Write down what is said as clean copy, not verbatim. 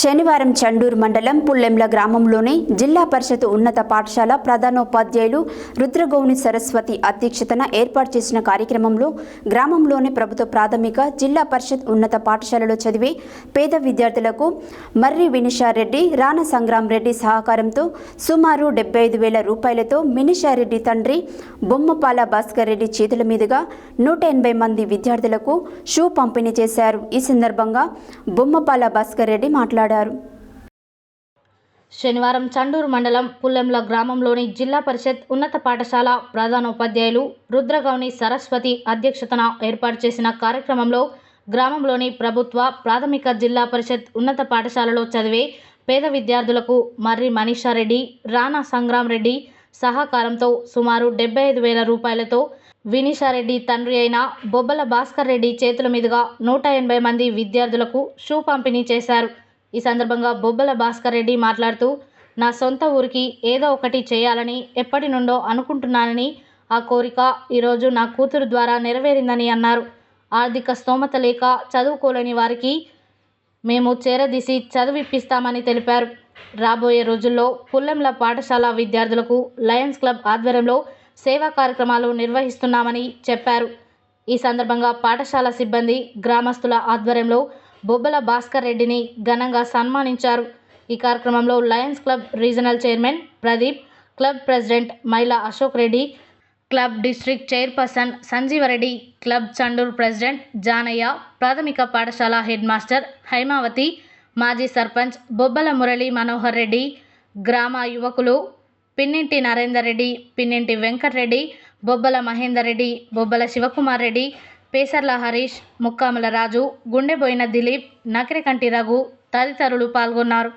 శనివారం చండూరు మండలం పుల్లెంల గ్రామంలోని జిల్లా పరిషత్ ఉన్నత పాఠశాల ప్రధానోపాధ్యాయులు రుద్రగౌని సరస్వతి అధ్యక్షతన ఏర్పాటు చేసిన కార్యక్రమంలో గ్రామంలోని ప్రభుత్వ ప్రాథమిక జిల్లా పరిషత్ ఉన్నత పాఠశాలలో చదివే పేద విద్యార్థులకు మర్రి వినిషారెడ్డి రాణా సంగ్రామ్ రెడ్డి సహకారంతో సుమారు 75,000 రూపాయలతో మినిషారెడ్డి తండ్రి బొమ్మపాల భాస్కర్ రెడ్డి చేతుల మీదుగా 180 మంది విద్యార్థులకు షూ పంపిణీ చేశారు। ఈ సందర్భంగా బొమ్మపాల భాస్కర్ రెడ్డి మాట్లాడారు। శనివారం చండూరు మండలం పుల్లెంల గ్రామంలోని జిల్లా పరిషత్ ఉన్నత పాఠశాల ప్రధానోపాధ్యాయులు రుద్రగౌని సరస్వతి అధ్యక్షతన ఏర్పాటు చేసిన కార్యక్రమంలో గ్రామంలోని ప్రభుత్వ ప్రాథమిక జిల్లా పరిషత్ ఉన్నత పాఠశాలలో చదివే పేద విద్యార్థులకు మర్రి మనీషారెడ్డి రాణా సంగ్రామ్ రెడ్డి సహకారంతో సుమారు 75,000 రూపాయలతో వినిషారెడ్డి తండ్రి అయిన బొబ్బల భాస్కర్ రెడ్డి చేతుల మీదుగా 180 మంది విద్యార్థులకు షూ పంపిణీ చేశారు। ఈ సందర్భంగా బొబ్బల భాస్కర్ రెడ్డి మాట్లాడుతూ నా సొంత ఊరికి ఏదో ఒకటి చేయాలని ఎప్పటి నుండో అనుకుంటున్నానని ఆ కోరిక ఈరోజు నా కూతురు ద్వారా నెరవేరిందని అన్నారు। ఆర్థిక స్తోమత లేక చదువుకోలేని వారికి మేము చేరదీసి చదివిప్పిస్తామని తెలిపారు। రాబోయే రోజుల్లో పుల్లెంల పాఠశాల విద్యార్థులకు లయన్స్ క్లబ్ ఆధ్వర్యంలో సేవా కార్యక్రమాలు నిర్వహిస్తున్నామని చెప్పారు। ఈ సందర్భంగా పాఠశాల సిబ్బంది గ్రామస్తుల ఆధ్వర్యంలో బొబ్బల భాస్కర్ రెడ్డిని ఘనంగా సన్మానించారు। ఈ కార్యక్రమంలో Lions Club regional chairman Pradeep, club president Maila Ashok Reddy, club district chairperson Sanjeeva Reddy, club Chanduru president Janaiah, ప్రాథమిక పాఠశాల హెడ్ మాస్టర్ హైమావతి, మాజీ సర్పంచ్ బొబ్బల మురళీ మనోహర్ రెడ్డి, గ్రామ యువకులు పిన్నింటి నరేందర్ రెడ్డి, పిన్నింటి వెంకటరెడ్డి, బొబ్బల మహేందర్ రెడ్డి, బొబ్బల శివకుమార్ రెడ్డి, పేసర్ల హరీష్, ముక్కాముల రాజు, గుండెబోయిన దిలీప్, నకిరికంటి రఘు తదితరులు పాల్గొన్నారు।